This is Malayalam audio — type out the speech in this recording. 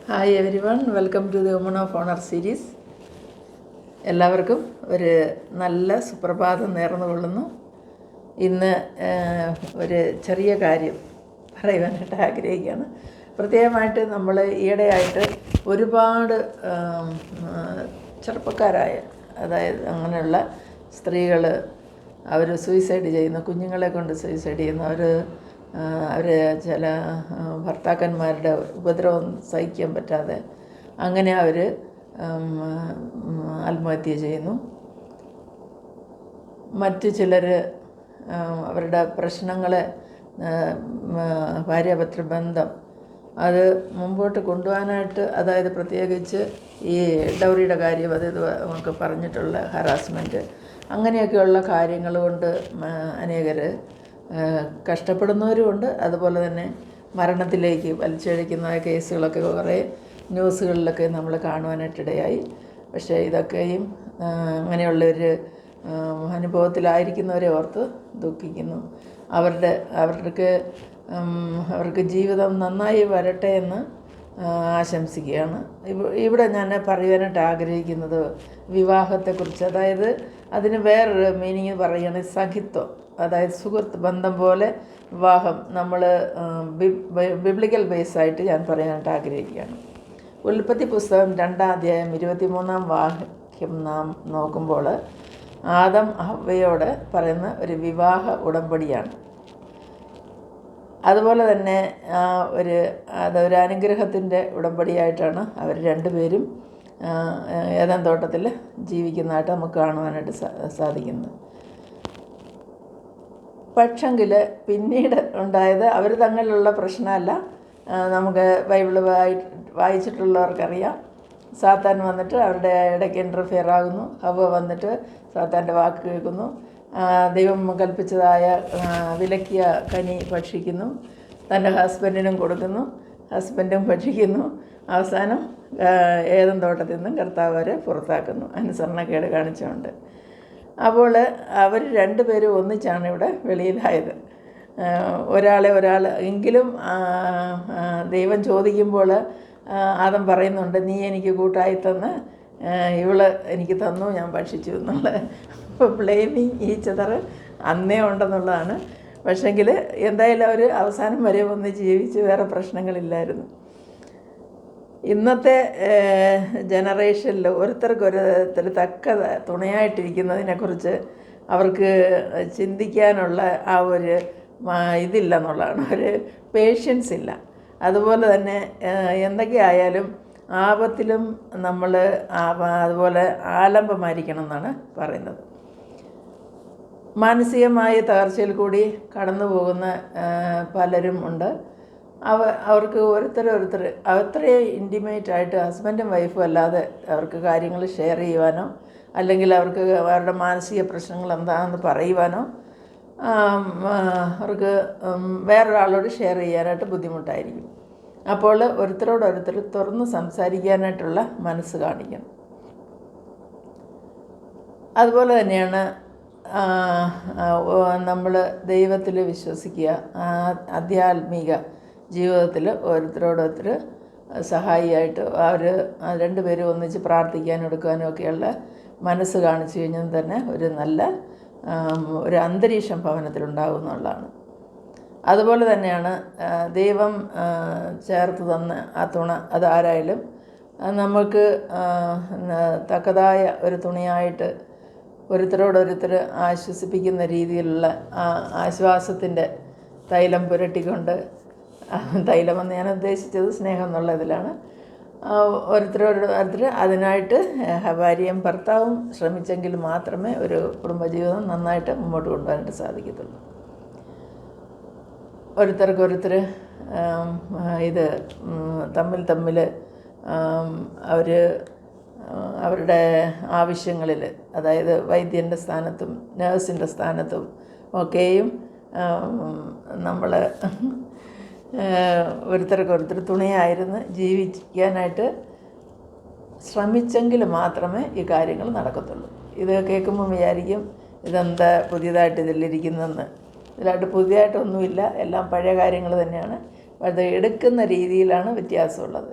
Hi everyone, welcome to the woman of honour series. എല്ലാവർക്കും ഒരു നല്ല സുപ്രഭാതം നേർന്നുകൊള്ളുന്നു. ഇന്ന് ഒരു ചെറിയ കാര്യം പറയുവാനായിട്ട് ആഗ്രഹിക്കുകയാണ്. പ്രത്യേകമായിട്ട് നമ്മൾ ഈയിടെയായിട്ട് ഒരുപാട് ചെറുപ്പക്കാരായ, അതായത് അങ്ങനെയുള്ള സ്ത്രീകൾ അവർ സൂയിസൈഡ് ചെയ്യുന്നു, കുഞ്ഞുങ്ങളെ കൊണ്ട് സൂയിസൈഡ് ചെയ്യുന്നു. അവർ ചില ഭർത്താക്കന്മാരുടെ ഉപദ്രവം സഹിക്കാൻ പറ്റാതെ അങ്ങനെ അവർ ആത്മഹത്യ ചെയ്യുന്നു. മറ്റ് ചിലർ അവരുടെ പ്രശ്നങ്ങളെ, ഭാര്യാഭർത്തൃ ബന്ധം അത് മുമ്പോട്ട് കൊണ്ടുപോകാനായിട്ട്, അതായത് പ്രത്യേകിച്ച് ഈ ഡൗറിയുടെ കാര്യം, അതായത് നമുക്ക് പറഞ്ഞിട്ടുള്ള ഹറാസ്മെൻറ്റ്, അങ്ങനെയൊക്കെയുള്ള കാര്യങ്ങൾ കൊണ്ട് അനേകർ കഷ്ടപ്പെടുന്നവരുമുണ്ട്. അതുപോലെ തന്നെ മരണത്തിലേക്ക് വലിച്ചിഴയ്ക്കുന്ന കേസുകളൊക്കെ കുറേ ന്യൂസുകളിലൊക്കെ നമ്മൾ കാണുവാനായിട്ടിടയായി. പക്ഷേ ഇതൊക്കെയും അങ്ങനെയുള്ളൊരു അനുഭവത്തിലായിരിക്കുന്നവരെ ഓർത്ത് ദുഃഖിക്കുന്നു. അവർക്ക് ജീവിതം നന്നായി വരട്ടെ എന്ന് ആശംസിക്കുകയാണ്. ഇവിടെ ഞാൻ പറയുവാനായിട്ട് ആഗ്രഹിക്കുന്നത് വിവാഹത്തെക്കുറിച്ച്. അതായത് അതിന് വേറൊരു മീനിങ് പറയുകയാണ് സഖിത്വം, അതായത് സുഹൃത്ത് ബന്ധം പോലെ വിവാഹം. നമ്മൾ ബിബ്ലിക്കൽ ബേസായിട്ട് ഞാൻ പറയാനായിട്ട് ആഗ്രഹിക്കുകയാണ്. ഉൽപ്പത്തി പുസ്തകം 2-ാം അധ്യായം 23-ാം വാക്യം നാം നോക്കുമ്പോൾ ആദം ഹവ്വയോട് പറയുന്ന ഒരു വിവാഹ ഉടമ്പടിയാണ്. അതുപോലെ തന്നെ അതൊരു അനുഗ്രഹത്തിൻ്റെ ഉടമ്പടിയായിട്ടാണ് അവർ രണ്ടുപേരും ഏദൻ തോട്ടത്തിൽ ജീവിക്കുന്നതായിട്ട് നമുക്ക് കാണുവാനായിട്ട് സാധിക്കുന്നത്. പക്ഷെങ്കിൽ പിന്നീട് ഉണ്ടായത് അവർ തമ്മിലുള്ള പ്രശ്നമല്ല. നമുക്ക് ബൈബിള് വായിച്ചിട്ടുള്ളവർക്കറിയാം. സാത്താൻ വന്നിട്ട് അവരുടെ ഇടയ്ക്ക് ഇൻ്റർഫിയർ ആകുന്നു. ഹവ്വ വന്നിട്ട് സാത്താൻ്റെ വാക്ക് കേൾക്കുന്നു. ദൈവം കൽപ്പിച്ചതായ വിലക്കിയ കനി ഭക്ഷിക്കുന്നു. തൻ്റെ ഹസ്ബൻഡിനും കൊടുക്കുന്നു, ഹസ്ബൻഡും ഭക്ഷിക്കുന്നു. അവസാനം ഏദൻ തോട്ടത്തിൽ നിന്നും കർത്താവ് അവരെ പുറത്താക്കുന്നു, അനുസരണക്കേട് കാണിച്ചുകൊണ്ട്. അപ്പോൾ അവർ രണ്ടുപേരും ഒന്നിച്ചാണ് ഇവിടെ വെളിയിലായത്. ഒരാൾ എങ്കിലും ദൈവം ചോദിക്കുമ്പോൾ ആദം പറയുന്നുണ്ട്, നീ എനിക്ക് കൂട്ടായി തന്ന് ഇവള് എനിക്ക് തന്നു, ഞാൻ ഭക്ഷിച്ചു എന്നുള്ള ബ്ലെയിമിങ് ഈച്ച് അതർ അന്നേ ഉണ്ടെന്നുള്ളതാണ്. പക്ഷെങ്കിൽ എന്തായാലും അവർ അവസാനം വരെ ഒന്ന് ജീവിച്ച് വേറെ പ്രശ്നങ്ങളില്ലായിരുന്നു. ഇന്നത്തെ ജനറേഷനിൽ ഓരോരുത്തർ തക്ക തുണയായിട്ടിരിക്കുന്നതിനെക്കുറിച്ച് അവർക്ക് ചിന്തിക്കാനുള്ള ആ ഒരു ഇതില്ലെന്നുള്ളതാണ്, ഒരു പേഷ്യൻസ് ഇല്ല. അതുപോലെ തന്നെ എന്തൊക്കെ ആയാലും ആപത്തിലും നമ്മൾ അതുപോലെ ആലംബമായിരിക്കണം എന്നാണ് പറയുന്നത്. മാനസികമായ തകർച്ചയിൽ കൂടി കടന്നു പോകുന്ന പലരും ഉണ്ട്. അവർക്ക് ഓരോരുത്തർ അത്രയും ഇൻറ്റിമേറ്റായിട്ട് ഹസ്ബൻഡും വൈഫും അല്ലാതെ അവർക്ക് കാര്യങ്ങൾ ഷെയർ ചെയ്യുവാനോ അല്ലെങ്കിൽ അവർക്ക് അവരുടെ മാനസിക പ്രശ്നങ്ങൾ എന്താണെന്ന് പറയുവാനോ അവർക്ക് വേറൊരാളോട് ഷെയർ ചെയ്യാനായിട്ട് ബുദ്ധിമുട്ടായിരിക്കും. അപ്പോൾ ഓരോരുത്തരോടൊരുത്തർ തുറന്ന് സംസാരിക്കാനായിട്ടുള്ള മനസ്സ് കാണിക്കണം. അതുപോലെ തന്നെയാണ് നമ്മൾ ദൈവത്തിൽ വിശ്വസിക്കുക. ആധ്യാത്മിക ജീവിതത്തിൽ ഓരോരുത്തരോടൊരുത്തർ സഹായിയായിട്ട് അവർ രണ്ടുപേരും ഒന്നിച്ച് പ്രാർത്ഥിക്കാനും എടുക്കാനും ഒക്കെയുള്ള മനസ്സ് കാണിച്ചു കഴിഞ്ഞാൽ തന്നെ ഒരു നല്ല ഒരു അന്തരീക്ഷം ഭവനത്തിലുണ്ടാകും എന്നുള്ളതാണ്. അതുപോലെ തന്നെയാണ് ദൈവം ചേർത്ത് തന്ന ആ തുണ, അതാരായാലും നമുക്ക് തക്കതായ ഒരു തുണയായിട്ട് ഓരോരുത്തരോടൊരുത്തർ ആശ്വസിപ്പിക്കുന്ന രീതിയിലുള്ള ആശ്വാസത്തിൻ്റെ തൈലം പുരട്ടിക്കൊണ്ട്, തൈലമെന്ന് ഞാൻ ഉദ്ദേശിച്ചത് സ്നേഹം എന്നുള്ള ഇതിലാണ്, ഓരോരുത്തർ അതിനായിട്ട് ഭാര്യയും ഭർത്താവും ശ്രമിച്ചെങ്കിൽ മാത്രമേ ഒരു കുടുംബജീവിതം നന്നായിട്ട് മുമ്പോട്ട് കൊണ്ടുപോകാനായിട്ട് സാധിക്കത്തുള്ളൂ. ഓരോരുത്തർ ഇത് തമ്മിൽ അവർ അവരുടെ ആവശ്യങ്ങളിൽ, അതായത് വൈദ്യൻ്റെ സ്ഥാനത്തും നേഴ്സിൻ്റെ സ്ഥാനത്തും ഒക്കെയും നമ്മൾ ഓരോരുത്തർ തുണയായിരുന്നു ജീവിക്കാനായിട്ട് ശ്രമിച്ചെങ്കിൽ മാത്രമേ ഈ കാര്യങ്ങൾ നടക്കത്തുള്ളൂ. ഇത് കേൾക്കുമ്പോൾ വിചാരിക്കും ഇതെന്താ പുതിയതായിട്ട് ഇതിലിരിക്കുന്നതെന്ന്. ഇതിലായിട്ട് പുതിയതായിട്ടൊന്നുമില്ല, എല്ലാം പഴയ കാര്യങ്ങൾ തന്നെയാണ്. അത് എടുക്കുന്ന രീതിയിലാണ് വ്യത്യാസമുള്ളത്.